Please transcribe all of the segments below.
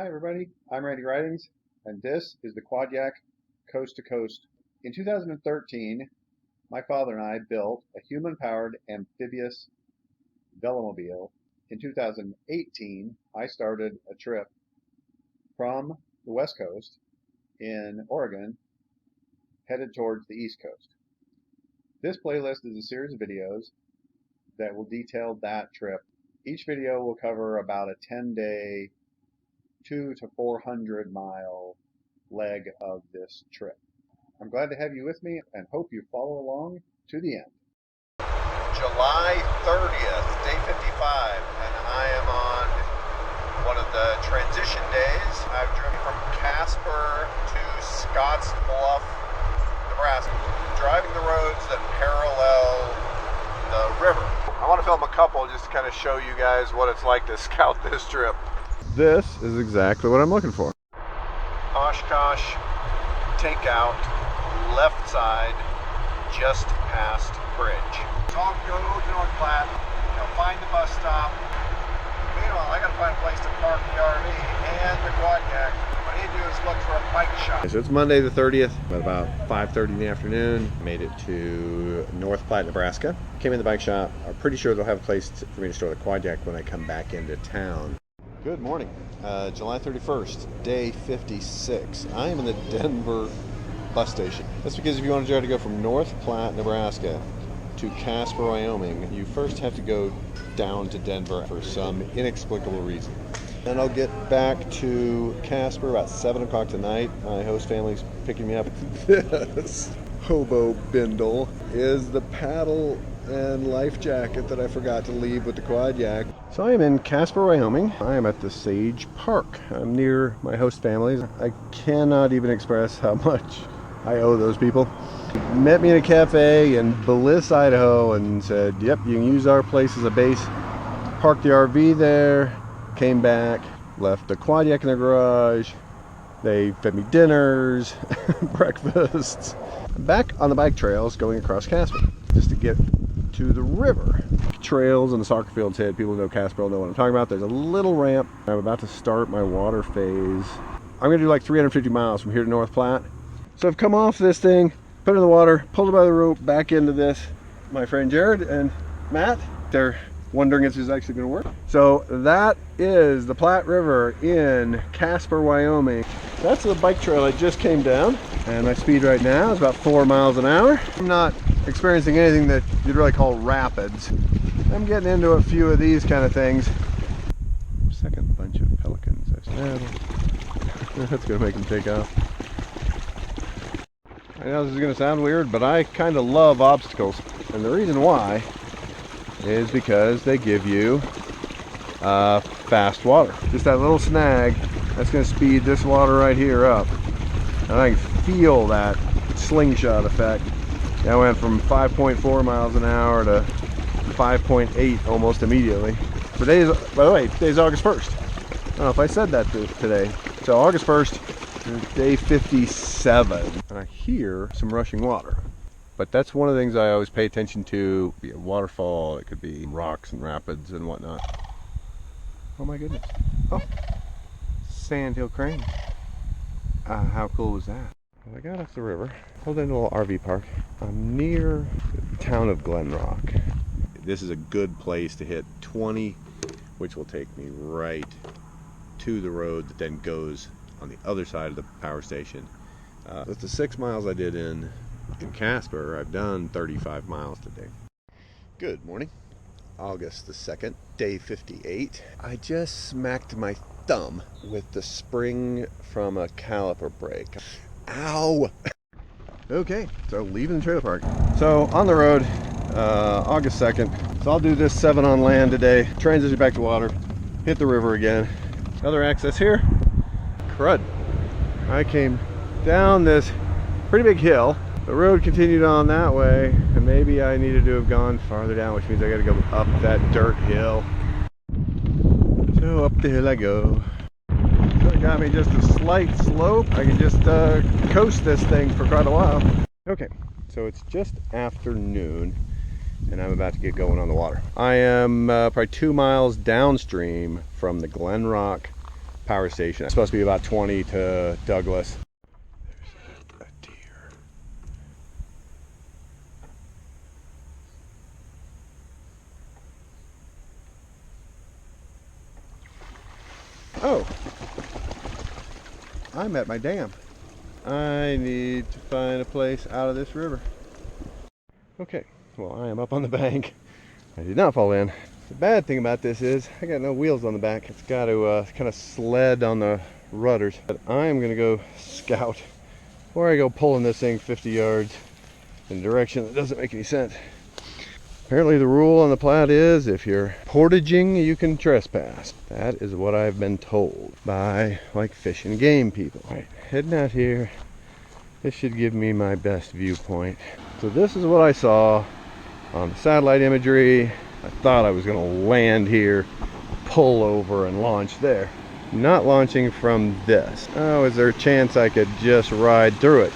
Hi everybody, I'm Randy Ridings, and this is the Quadyak Coast to Coast. In 2013, my father and I built a human-powered amphibious velomobile. In 2018, I started a trip from the West Coast in Oregon, headed towards the East Coast. This playlist is a series of videos that will detail that trip. Each video will cover about a 10-day 200 to 400 mile leg of this trip. I'm glad to have you with me and hope you follow along to the end. July 30th, day 55, and I am on one of the transition days. I've driven from Casper to Scottsbluff, Nebraska, driving the roads that parallel the river. I want to film a couple just to kind of show you guys what it's like to scout this trip. This is exactly what I'm looking for. Oshkosh, takeout, left side, just past bridge. So I'll go to North Platte, find the bus stop. Meanwhile, I gotta find a place to park the RV and the Quadyak. What I need to do is look for a bike shop. So it's Monday the 30th, at about 5:30 in the afternoon. Made it to North Platte, Nebraska. Came in the bike shop. I'm pretty sure they'll have a place for me to store the Quadyak when I come back into town. Good morning, July 31st, day 56. I am in the Denver bus station. That's because if you want to try to go from North Platte, Nebraska to Casper, Wyoming, you first have to go down to Denver for some inexplicable reason. And I'll get back to Casper about 7 o'clock tonight. My host family's picking me up. This hobo bindle is the paddle and life jacket that I forgot to leave with the Quadyak. So I am in Casper, Wyoming. I am at the Sage Park. I'm near my host families. I cannot even express how much I owe those people. Met me in a cafe in Bliss, Idaho, and said, yep, you can use our place as a base. Parked the RV there, came back, left the Quadyak in the garage. They fed me dinners, breakfasts. I'm back on the bike trails going across Casper just to get to the river. Trails and the soccer fields hit. People who know Casper will know what I'm talking about. There's a little ramp. I'm about to start my water phase. I'm gonna do like 350 miles from here to North Platte. So I've come off this thing, put it in the water, pulled it by the rope back into this. My friend Jared and Matt, they're wondering if this is actually gonna work. So that is the Platte River in Casper, Wyoming. That's the bike trail I just came down, and my speed right now is about 4 miles an hour. I'm not experiencing anything that you'd really call rapids. I'm getting into a few of these kind of things. Second bunch of pelicans. That's gonna make them take off. I know this is gonna sound weird, but I kind of love obstacles, and the reason why is because they give you fast water. Just that little snag, that's gonna speed this water right here up. And I can feel that slingshot effect. I went from 5.4 miles an hour to 5.8 almost immediately. By the way, today's August 1st. I don't know if I said that today. So August 1st, day 57. And I hear some rushing water. But that's one of the things I always pay attention to. It could be a waterfall, it could be rocks and rapids and whatnot. Oh my goodness. Oh, sandhill crane. How cool was that? Well, I got off the river, pulled into a little RV park. I'm near the town of Glen Rock. This is a good place to hit 20, which will take me right to the road that then goes on the other side of the power station. With the 6 miles I did in Casper, I've done 35 miles today. Good morning. August the 2nd, day 58. I just smacked my thumb with the spring from a caliper brake. Ow! Okay, so leaving the trailer park. So on the road, August 2nd. So I'll do this 7 on land today, transition back to water, hit the river again. Other access here, crud. I came down this pretty big hill. The road continued on that way, and maybe I needed to have gone farther down, which means I gotta go up that dirt hill. So up the hill I go. So it got me just a slight slope. I can just coast this thing for quite a while. Okay, so it's just afternoon, and I'm about to get going on the water. I am probably 2 miles downstream from the Glen Rock power station. It's supposed to be about 20 to Douglas. There's a deer. Oh, I'm at my dam. I need to find a place out of this river. Okay, well, I am up on the bank. I did not fall in. The bad thing about this is I got no wheels on the back. It's got to kind of sled on the rudders. But I am going to go scout before I go pulling this thing 50 yards in a direction that doesn't make any sense. Apparently the rule on the Platte is if you're portaging, you can trespass. That is what I've been told by like fish and game people. All right, heading out here. This should give me my best viewpoint. So this is what I saw on the satellite imagery. I thought I was going to land here, pull over and launch there. Not launching from this. Oh, is there a chance I could just ride through it?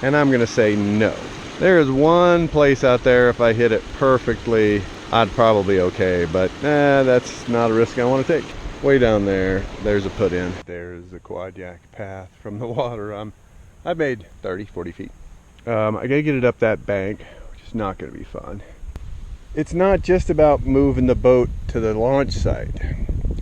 And I'm going to say no. There is one place out there, if I hit it perfectly, I'd probably be okay, but that's not a risk I want to take. Way down there, there's a put-in. There's the Quadyak path from the water. I made 30, 40 feet. I gotta get it up that bank, which is not gonna be fun. It's not just about moving the boat to the launch site.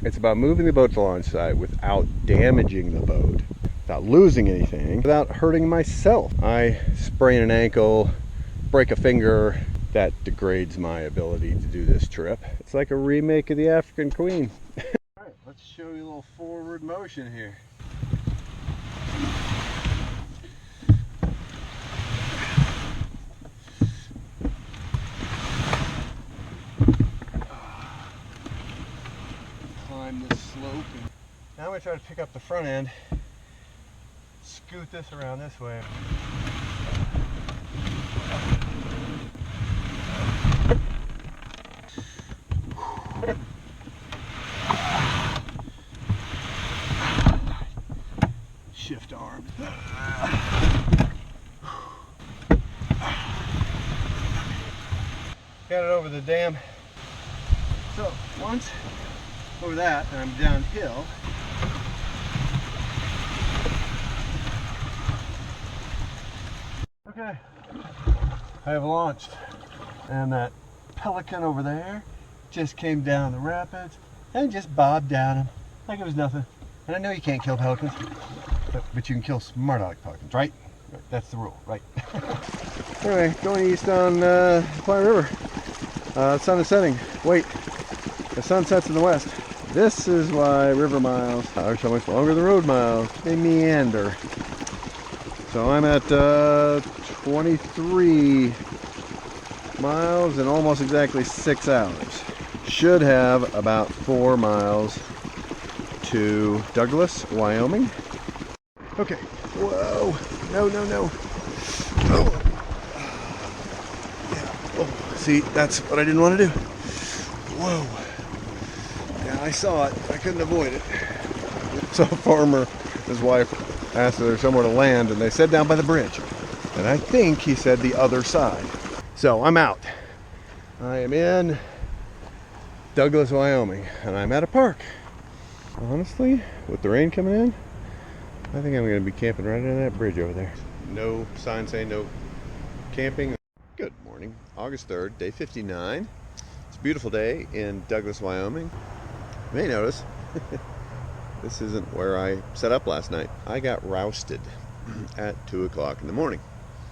It's about moving the boat to the launch site without damaging the boat, without losing anything, without hurting myself. I sprain an ankle, break a finger, that degrades my ability to do this trip. It's like a remake of the African Queen. All right, let's show you a little forward motion here. Climb this slope. And now I'm going to try to pick up the front end, scoot this around this way. Shift arm. Got it over the dam. So once over that, and I'm downhill. Okay, I have launched, and that pelican over there just came down the rapids and just bobbed down him like it was nothing. And I know you can't kill pelicans, but you can kill smart aleck pelicans, right? That's the rule, right? Anyway, going east on Platte River. Sun is setting. Wait, the sun sets in the west. This is why river miles are so much longer than road miles. They meander. So I'm at 23 miles in almost exactly 6 hours. Should have about 4 miles to Douglas, Wyoming. Okay. Whoa. No, no, no. Oh. Yeah. Oh, see, that's what I didn't want to do. Whoa. Yeah, I saw it. I couldn't avoid it. So a farmer, his wife, asked if there's somewhere to land, and they said down by the bridge. And I think he said the other side. So I'm out. I am in Douglas, Wyoming, and I'm at a park. Honestly, with the rain coming in, I think I'm going to be camping right under that bridge over there. No sign saying no camping. Good morning, August 3rd, day 59. It's a beautiful day in Douglas, Wyoming. You may notice, this isn't where I set up last night. I got rousted at 2 o'clock in the morning.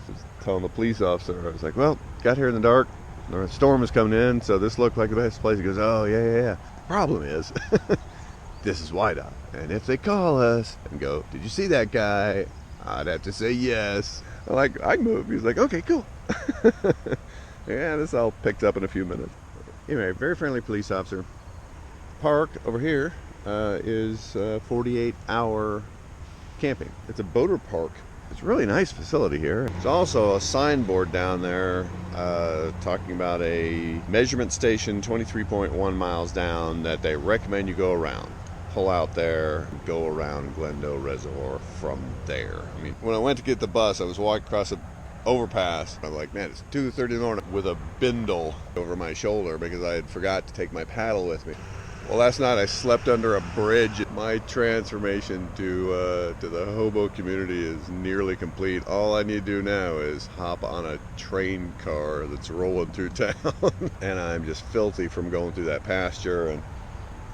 I was telling the police officer, I was like, well, got here in the dark. The storm was coming in, so this looked like the best place. He goes, oh, yeah. The problem is, this is Wydot. And if they call us and go, did you see that guy? I'd have to say yes. I'm like, I can move. He's like, okay, cool. Yeah, this all picked up in a few minutes. Anyway, very friendly police officer. Park over here is 48-hour camping. It's a boater park. It's a really nice facility here. There's also a signboard down there talking about a measurement station 23.1 miles down that they recommend you go around. Pull out there, go around Glendo Reservoir from there. I mean, when I went to get the bus, I was walking across an overpass. I'm like, man, it's 2:30 in the morning with a bindle over my shoulder because I had forgot to take my paddle with me. Well, last night I slept under a bridge. My transformation to the hobo community is nearly complete. All I need to do now is hop on a train car that's rolling through town. And I'm just filthy from going through that pasture. And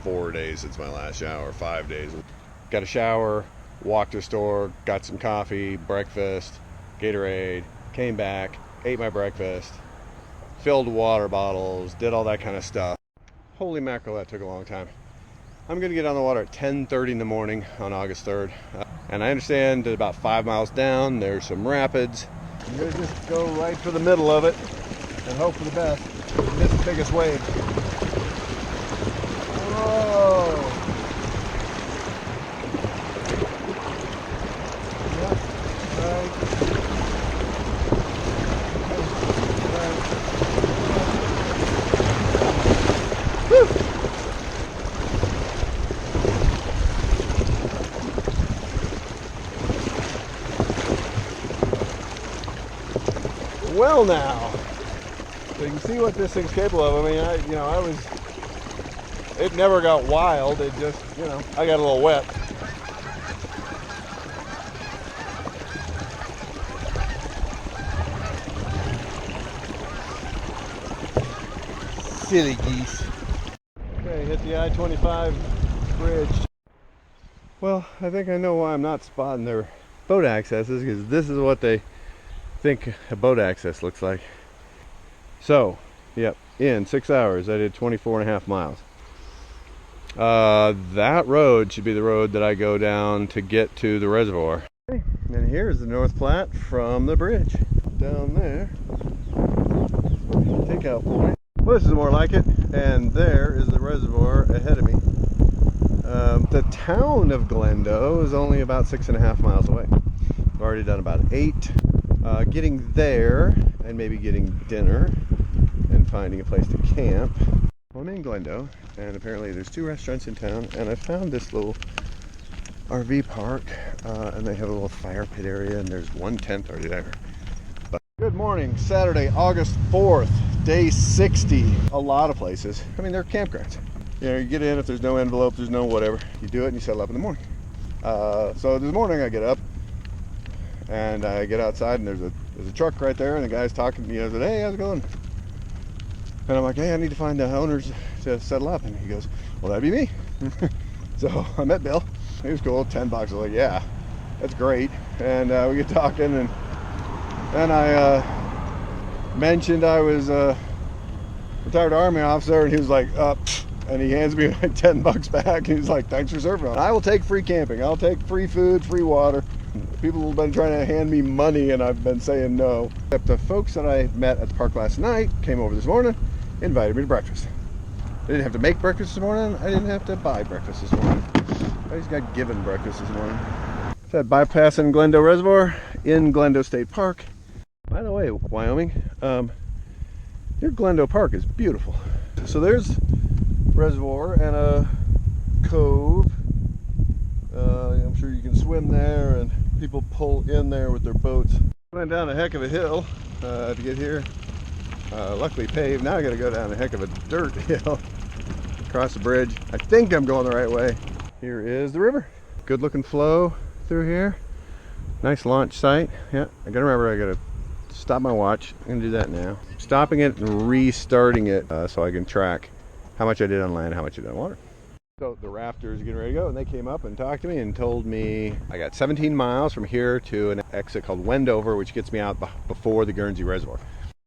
4 days since my last shower, 5 days. Got a shower, walked to the store, got some coffee, breakfast, Gatorade, came back, ate my breakfast, filled water bottles, did all that kind of stuff. Holy mackerel, that took a long time. I'm going to get on the water at 10:30 in the morning on August 3rd. And I understand that about 5 miles down, there's some rapids. I'm going to just go right for the middle of it and hope for the best. Miss the biggest wave. Whoa! Yep, right. Well now, so you can see what this thing's capable of. I mean, it never got wild. It just, I got a little wet. Silly geese. Okay, hit the I-25 bridge. Well, I think I know why I'm not spotting their boat accesses, because this is what they think a boat access looks like. So, yep, in 6 hours I did 24.5 miles. That road should be the road that I go down to get to the reservoir. Okay, and here's the North Platte from the bridge. Down there, takeout point. Well, this is more like it, and there is the reservoir ahead of me. The town of Glendo is only about 6.5 miles away. I've already done about 8. Getting there and maybe getting dinner and finding a place to camp. Well, I'm in Glendo, and apparently there's 2 restaurants in town, and I found this little RV park, and they have a little fire pit area, and there's 1 tent already there. But good morning, Saturday, August 4th, day 60. A lot of places, I mean, they're campgrounds. You get in, if there's no envelope, there's no whatever, you do it and you settle up in the morning. So this morning I get up and I get outside, and there's a truck right there, and the guy's talking to me. I said, "Hey, how's it going?" And I'm like, "Hey, I need to find the owners to settle up." And he goes, "Well, that'd be me." So I met Bill. He was cool. $10. I was like, "Yeah, that's great." And we get talking, and then I mentioned I was a retired Army officer, and he was like, and he hands me my $10 back, and he's like, "Thanks for serving." I will take free camping. I'll take free food, free water. People have been trying to hand me money, and I've been saying no. Except the folks that I met at the park last night came over this morning, invited me to breakfast. I didn't have to make breakfast this morning. I didn't have to buy breakfast this morning. I just got given breakfast this morning. So bypassing Glendo Reservoir in Glendo State Park. By the way, Wyoming, your Glendo Park is beautiful. So there's reservoir and a cove. I'm sure you can swim there, and people pull in there with their boats. Went down a heck of a hill to get here. Luckily paved. Now I got to go down a heck of a dirt hill across the bridge. I think I'm going the right way. Here is the river. Good looking flow through here. Nice launch site. Yeah, I gotta remember, I gotta stop my watch. I'm gonna do that now. Stopping it and restarting it so I can track how much I did on land, how much I did on water. So the rafters are getting ready to go, and they came up and talked to me and told me I got 17 miles from here to an exit called Wendover, which gets me out before the Guernsey Reservoir.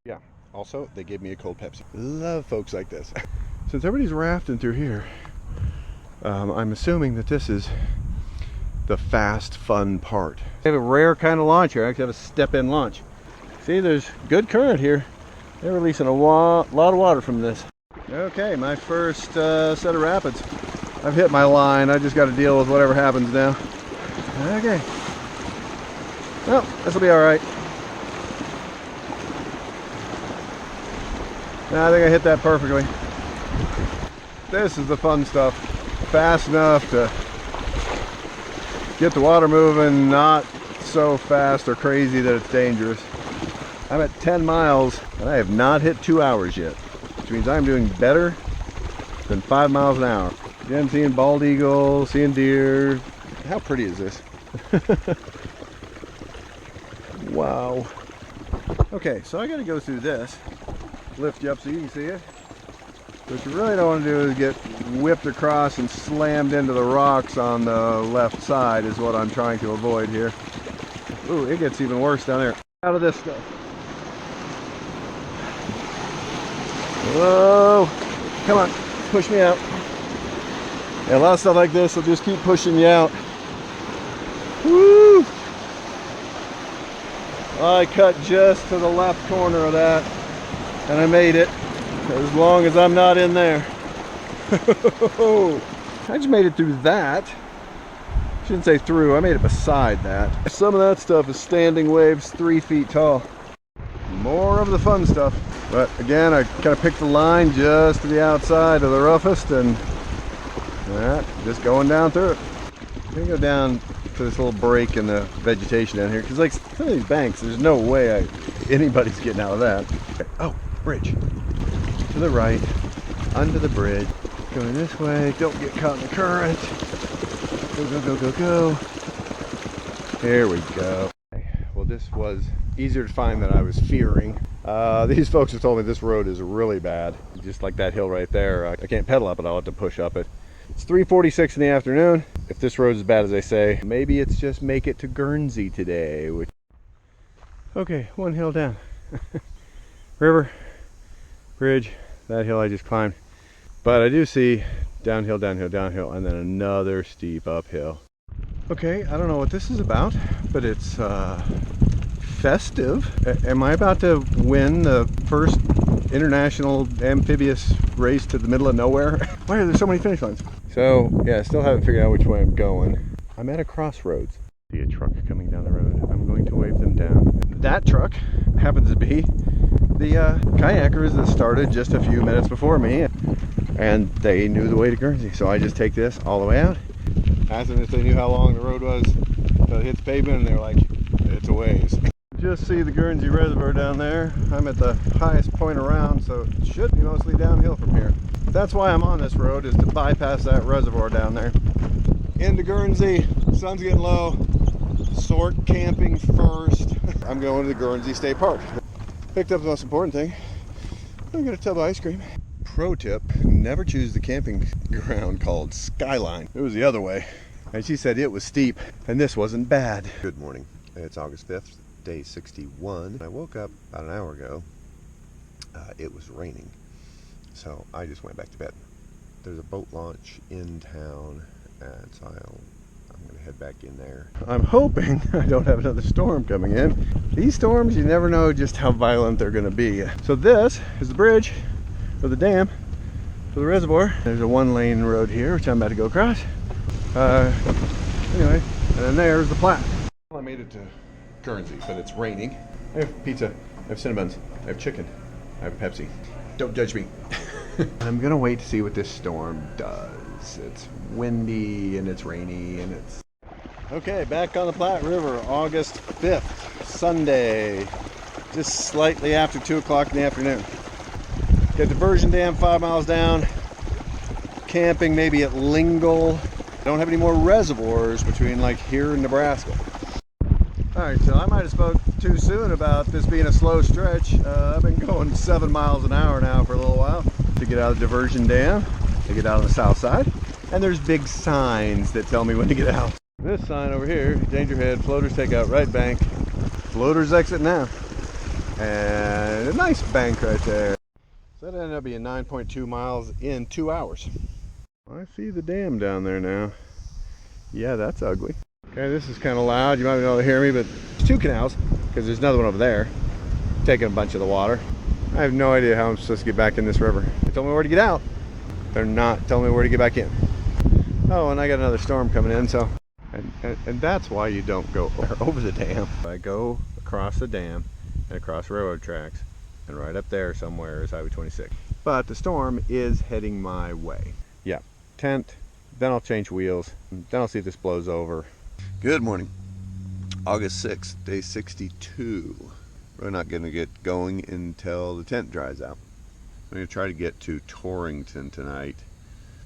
Yeah, also they gave me a cold Pepsi. Love folks like this. Since everybody's rafting through here, I'm assuming that this is the fast, fun part. They have a rare kind of launch here. I actually have a step-in launch. See, there's good current here. They're releasing a lot of water from this. Okay, my first set of rapids. I've hit my line. I just got to deal with whatever happens now. Okay. Well, this will be all right. I think I hit that perfectly. This is the fun stuff. Fast enough to get the water moving, not so fast or crazy that it's dangerous. I'm at 10 miles and I have not hit 2 hours yet, which means I'm doing better than 5 miles an hour. Again, seeing bald eagles, seeing deer. How pretty is this? Wow. Okay, so I gotta go through this. Lift you up so you can see it. What you really don't want to do is get whipped across and slammed into the rocks on the left side is what I'm trying to avoid here. Ooh, it gets even worse down there. Out of this stuff. Whoa! Come on, push me out. Yeah, a lot of stuff like this will just keep pushing you out. Woo! I cut just to the left corner of that, and I made it, as long as I'm not in there. I just made it through that. Shouldn't say through, I made it beside that. Some of that stuff is standing waves 3 feet tall. More of the fun stuff. But again, I kind of picked the line just to the outside of the roughest, and just going down through it. I'm gonna go down to this little break in the vegetation down here, because like some of these banks, there's no way anybody's getting out of that. Oh, bridge. To the right, under the bridge. Going this way, don't get caught in the current. Go, go, go, go, go. There we go. Well, this was easier to find than I was fearing. These folks have told me this road is really bad. Just like that hill right there. I can't pedal up it, I'll have to push up it. It's 3:46 in the afternoon. If this road's as bad as they say, maybe it's just make it to Guernsey today. Okay, one hill down. River, bridge, that hill I just climbed. But I do see downhill, downhill, downhill, and then another steep uphill. Okay, I don't know what this is about, but it's festive. Am I about to win the first international amphibious race to the middle of nowhere? Why are there so many finish lines? So, yeah, I still haven't figured out which way I'm going. I'm at a crossroads. See a truck coming down the road. I'm going to wave them down. That truck happens to be the kayakers that started just a few minutes before me, and they knew the way to Guernsey. So I just take this all the way out. Asked them if they knew how long the road was until it hits pavement, and they're like, it's a ways. Just see the Guernsey Reservoir down there. I'm at the highest point around, so it should be mostly downhill from here. That's why I'm on this road, is to bypass that reservoir down there. Into Guernsey, sun's getting low. Sort camping first. I'm going to the Guernsey State Park. Picked up the most important thing. I'm gonna tub of ice cream. Pro tip, never choose the camping ground called Skyline. It was the other way. And she said it was steep, and this wasn't bad. Good morning. It's August 5th, day 61. I woke up about an hour ago. It was raining, so I just went back to bed. There's a boat launch in town, and so I'm gonna head back in there. I'm hoping I don't have another storm coming in. These storms, you never know just how violent they're gonna be. So this is the bridge, or the dam, for the reservoir. There's a 1-lane road here, which I'm about to go across. Anyway, and then there's the Platte. Well, I made it to Guernsey, but it's raining. I have pizza, I have Cinnabons, I have chicken, I have Pepsi. Don't judge me. I'm gonna wait to see what this storm does. It's windy and it's rainy and it's... Okay, back on the Platte River, August 5th, Sunday. Just slightly after 2 o'clock in the afternoon. Got diversion dam 5 miles down. Camping maybe at Lingle. Don't have any more reservoirs between like here and Nebraska. Alright, so I might have spoke too soon about this being a slow stretch. I've been going 7 miles an hour now for a little while to get out of the diversion dam, to get out on the south side. And there's big signs that tell me when to get out. This sign over here, danger head, floaters take out right bank, floaters exit now. And a nice bank right there. So that ended up being 9.2 miles in 2 hours. I see the dam down there now. Yeah, that's ugly. Okay, this is kind of loud. You might be able to hear me, but there's 2 canals because there's another one over there taking a bunch of the water. I have no idea how I'm supposed to get back in this river. They told me where to get out. They're not telling me where to get back in. Oh, and I got another storm coming in, so... And that's why you don't go over the dam. I go across the dam and across railroad tracks, and right up there somewhere is Highway 26. But the storm is heading my way. Yeah, tent, then I'll change wheels, then I'll see if this blows over. Good morning. August 6th, day 62. We're not going to get going until the tent dries out. I'm going to try to get to Torrington tonight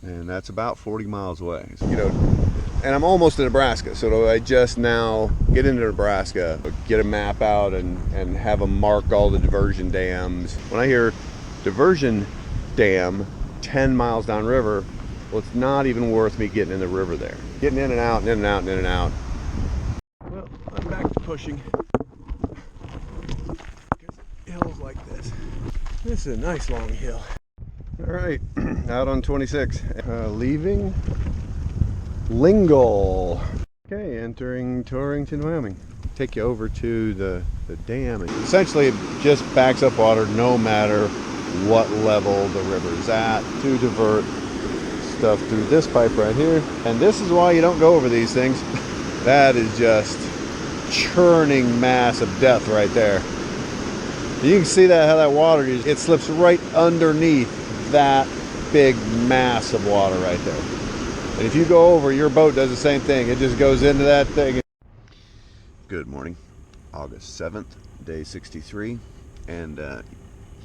and that's about 40 miles away. So, you know, and I'm almost in Nebraska, so do I just now get into Nebraska, get a map out and have them mark all the diversion dams. When I hear diversion dam 10 miles downriver, well, it's not even worth me getting in the river there. Getting in and out and in and out and in and out. Well, I'm back to pushing. Hills like this. This is a nice long hill. All right, out on 26, leaving Lingle. Okay, entering Torrington, Wyoming. Take you over to the dam. Essentially, it just backs up water no matter what level the river is at to divert stuff through this pipe right here. And this is why you don't go over these things. That is just churning mass of death right there. You can see that how that water is, it slips right underneath that big mass of water right there. And if you go over, your boat does the same thing. It just goes into that thing. Good morning, August 7th, day 63, and you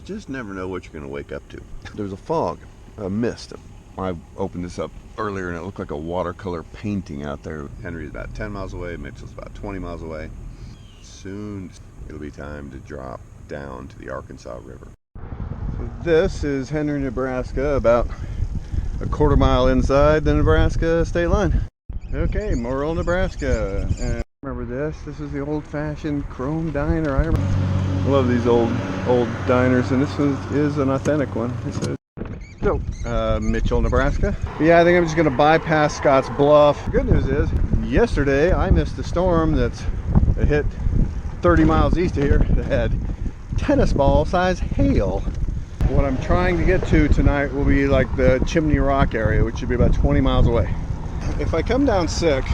just never know what you're going to wake up to. There's a fog, a mist. I opened this up earlier and it looked like a watercolor painting out there. Henry's about 10 miles away, Mitchell's about 20 miles away. Soon it'll be time to drop down to the Arkansas River. So this is Henry, Nebraska, about a quarter mile inside the Nebraska state line. Okay, Morrill, Nebraska. And remember this? This is the old-fashioned chrome diner. I love these old diners, and this is an authentic one. So, Mitchell, Nebraska. Yeah, I think I'm just going to bypass Scotts Bluff. Good news is, yesterday I missed a storm that hit 30 miles east of here that had tennis ball size hail. What I'm trying to get to tonight will be like the Chimney Rock area, which should be about 20 miles away. If I come down sick,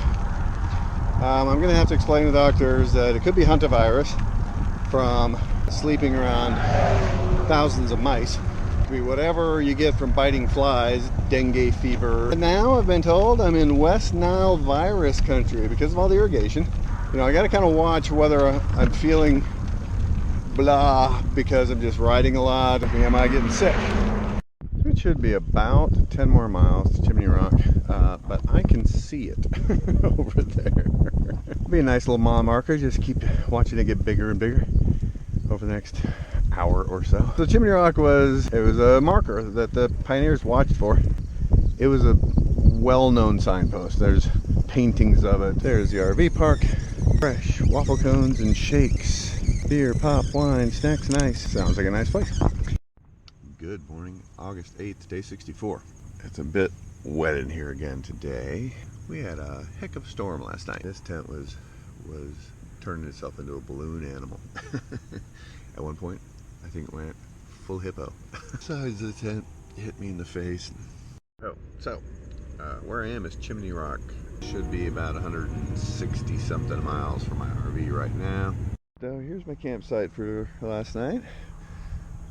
I'm going to have to explain to the doctors that it could be hantavirus from sleeping around thousands of mice. It could be whatever you get from biting flies, dengue fever. And now I've been told I'm in West Nile virus country because of all the irrigation. You know, I got to kind of watch whether I'm feeling blah because I'm just riding a lot. Am I getting sick? It should be about 10 more miles to Chimney Rock, but I can see it over there. It'll be a nice little mile marker. Just keep watching it get bigger and bigger over the next hour or so. So Chimney Rock was a marker that the pioneers watched for. It was a well-known signpost. There's paintings of it. There's the RV park. Fresh waffle cones and shakes. Beer, pop, wine, snacks, nice. Sounds like a nice place. Good morning, August 8th, day 64. It's a bit wet in here again today. We had a heck of a storm last night. This tent was turning itself into a balloon animal. At one point, I think it went full hippo. Sides of the tent hit me in the face. Oh, so where I am is Chimney Rock. Should be about 160 something miles from my RV right now. So here's my campsite for last night.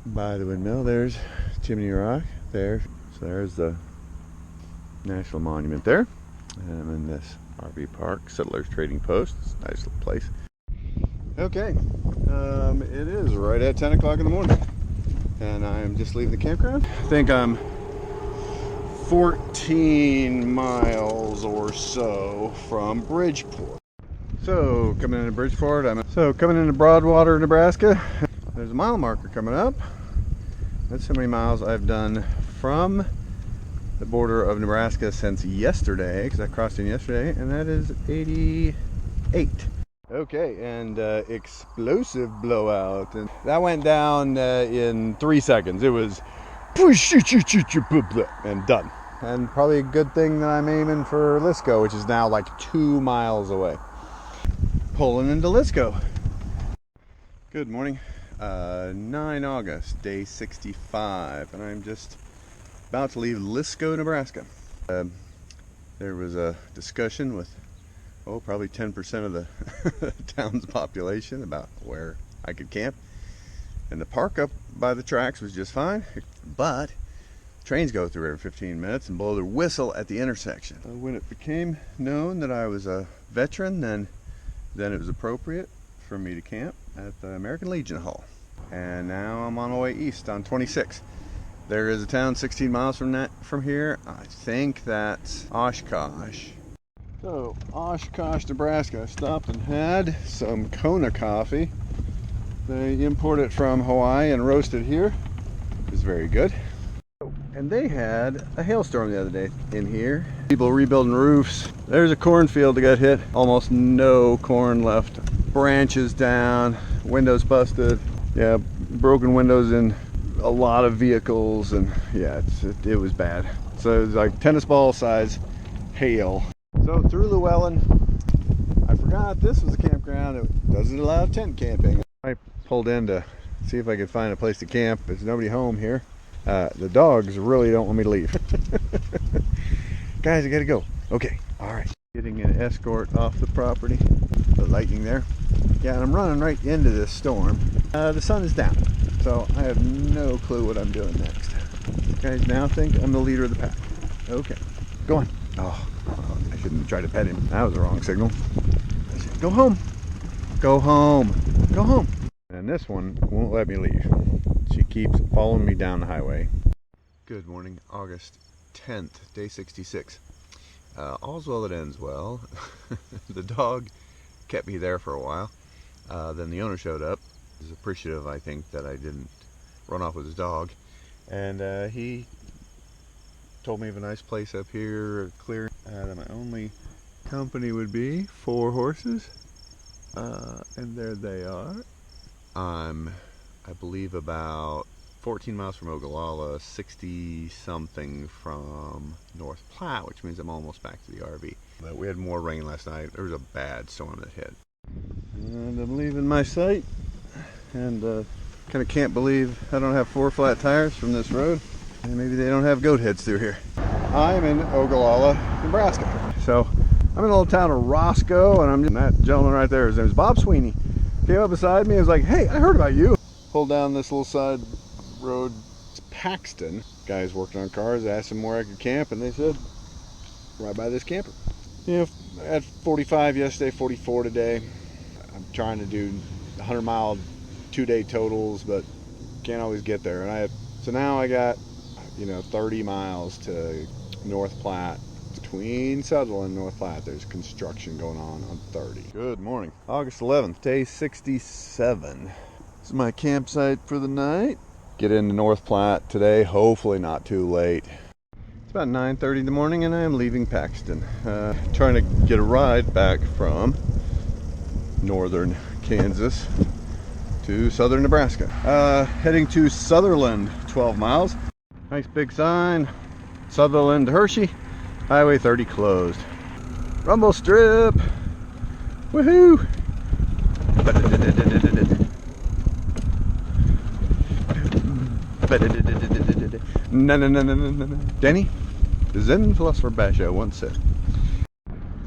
By the windmill, there's Chimney Rock there. So there's the National Monument there. And I'm in this RV park, Settlers Trading Post. It's a nice little place. Okay, it is right at 10 o'clock in the morning. And I'm just leaving the campground. I think I'm 14 miles or so from Bridgeport. So coming into Bridgeport, coming into Broadwater, Nebraska. There's a mile marker coming up. That's how many miles I've done from the border of Nebraska since yesterday, because I crossed in yesterday, and that is 88. Okay, and explosive blowout, and that went down in 3 seconds. It was and done. And probably a good thing that I'm aiming for Lisco, which is now like 2 miles away. Pulling into Lisco. Good morning. 9 August, day 65, and I'm just about to leave Lisco, Nebraska. There was a discussion with, probably 10% of the town's population about where I could camp. And the park up by the tracks was just fine, but trains go through every 15 minutes and blow their whistle at the intersection. When it became known that I was a veteran, then it was appropriate for me to camp at the American Legion Hall. And now I'm on my way east on 26. There is a town 16 miles from here. I think that's Oshkosh. So, Oshkosh, Nebraska. I stopped and had some Kona coffee. They import it from Hawaii and roast it here. It's very good. And they had a hailstorm the other day in here. People rebuilding roofs. There's a cornfield that got hit. Almost no corn left. Branches down, windows busted. Yeah, broken windows in a lot of vehicles, and yeah, it was bad. So it was like tennis ball size hail. So through Llewellyn, I forgot this was a campground. It doesn't allow tent camping. I pulled in to see if I could find a place to camp. There's nobody home here. The dogs really don't want me to leave. Guys, I gotta go. Okay, all right. Getting an escort off the property. The lightning there. Yeah, and I'm running right into this storm. The sun is down, so I have no clue what I'm doing next. Guys now think I'm the leader of the pack. Okay, go on. Oh, I shouldn't try to pet him. That was the wrong signal. I said, go home. Go home. Go home. And this one won't let me leave. She keeps following me down the highway. Good morning, August 10th, day 66. All's well that ends well. The dog kept me there for a while. Then the owner showed up. He was appreciative, I think, that I didn't run off with his dog. And he told me of a nice place up here, clear. That my only company would be 4 horses. And there they are. I believe about 14 miles from Ogallala, 60 something from North Platte, which means I'm almost back to the RV. But we had more rain last night. There was a bad storm that hit. And I'm leaving my site, and kind of can't believe I don't have 4 flat tires from this road. And maybe they don't have goat heads through here. I'm in Ogallala, Nebraska. So I'm in the little town of Roscoe, and that gentleman right there, his name is Bob Sweeney. Came up beside me and was like, hey, I heard about you. Pulled down this little side road. It's Paxton. Guys working on cars, asked them where I could camp, and they said, right by this camper. You know, I had 45 yesterday, 44 today. I'm trying to do 100-mile 2-day totals, but can't always get there. And so now I got, 30 miles to North Platte. Between Sutherland and North Platte, there's construction going on 30. Good morning. August 11th, day 67. This is my campsite for the night. Get into North Platte today, hopefully not too late. It's about 9:30 in the morning and I am leaving Paxton. Trying to get a ride back from northern Kansas to southern Nebraska. Heading to Sutherland, 12 miles. Nice big sign, Sutherland to Hershey. Highway 30 closed. Rumble strip. Woohoo! Denny, the Zen philosopher Basho once said.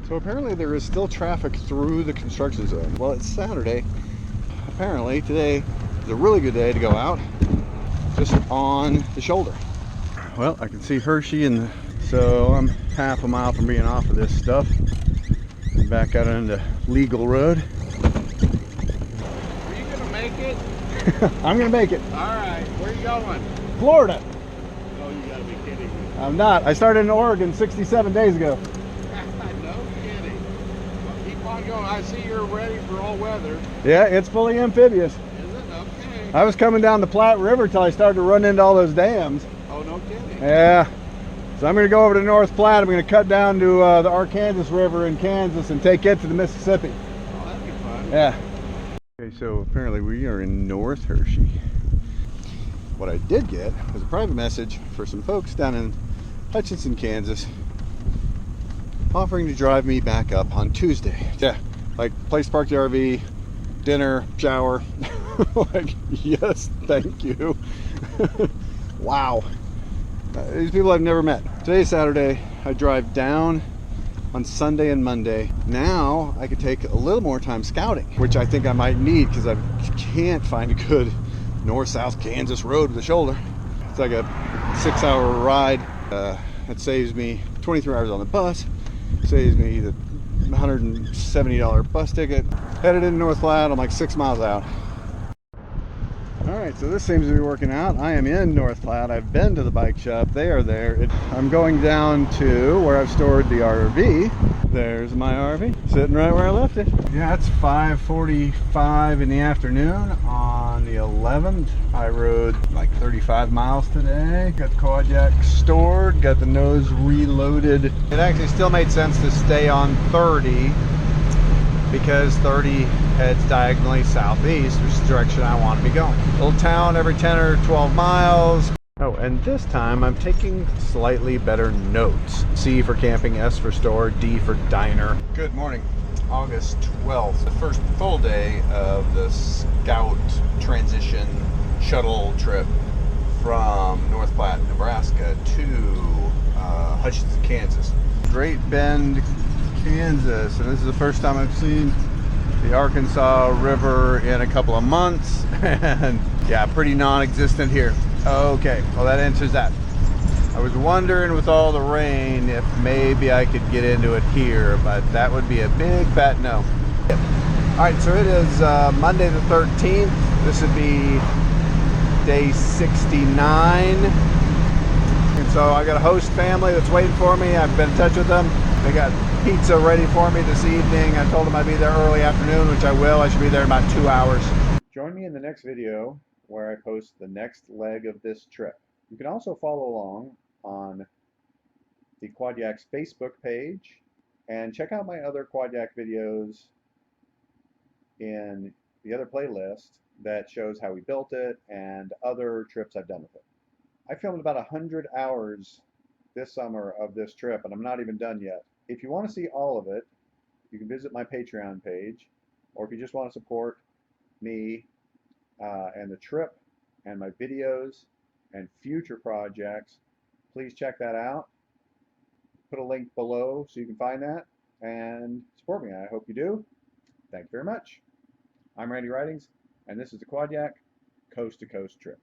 So apparently there is still traffic through the construction zone. Well, it's Saturday. Apparently today is a really good day to go out, just on the shoulder. Well, I can see Hershey, and so I'm half a mile from being off of this stuff. Back out into legal road. Are you gonna make it? I'm gonna make it. All right, where are you going? Florida. Oh, you gotta be kidding me. I'm not. I started in Oregon 67 days ago. No kidding. Well, keep on going. I see you're ready for all weather. Yeah, it's fully amphibious. Is it? Okay. I was coming down the Platte River till I started to run into all those dams. Oh, no kidding. Yeah. So I'm going to go over to North Platte. I'm going to cut down to the Arkansas River in Kansas and take it to the Mississippi. Oh, that'd be fun. Yeah. Okay, so apparently we are in North Hershey. What I did get was a private message for some folks down in Hutchinson, Kansas, offering to drive me back up on Tuesday. Yeah, like place to park the RV, dinner, shower. Like, yes, thank you. Wow. These people I've never met. Today's Saturday. I drive down on Sunday and Monday. Now I could take a little more time scouting, which I think I might need because I can't find a good north-south Kansas road with a shoulder. It's like a 6-hour ride. It saves me 23 hours on the bus. Saves me the $170 bus ticket. Headed into North Platte. I'm like 6 miles out. All right, Alright, so this seems to be working out. I am in North Platte. I've been to the bike shop. They are there. I'm going down to where I've stored the RV. There's my RV, sitting right where I left it. Yeah, it's 5:45 in the afternoon on the 11th. I rode like 35 miles today. Got the Quadyak stored, got the nose reloaded. It actually still made sense to stay on 30 because 30 heads diagonally southeast, which is the direction I want to be going. Little town every 10 or 12 miles. Oh, and this time I'm taking slightly better notes. C for camping, S for store, D for diner. Good morning. August 12th, the first full day of the Scout transition shuttle trip from North Platte, Nebraska to Hutchinson, Kansas. Great Bend, Kansas, and this is the first time I've seen the Arkansas River in a couple of months, and yeah, pretty non-existent here. Okay, well that answers that. I was wondering with all the rain if maybe I could get into it here, but that would be a big fat no. Yep. Alright, so it is Monday the 13th. This would be day 69. And so I got a host family that's waiting for me. I've been in touch with them. They got pizza ready for me this evening. I told them I'd be there early afternoon, which I will. I should be there in about 2 hours. Join me in the next video where I post the next leg of this trip. You can also follow along on the Quadyak's Facebook page and check out my other Quadyak videos in the other playlist that shows how we built it and other trips I've done with it. I filmed about 100 hours this summer of this trip, and I'm not even done yet. If you want to see all of it, you can visit my Patreon page, or if you just want to support me and the trip and my videos and future projects, please check that out. Put a link below so you can find that and support me. I hope you do. Thank you very much. I'm Randy Ridings, and this is the Quadyak Coast to Coast trip.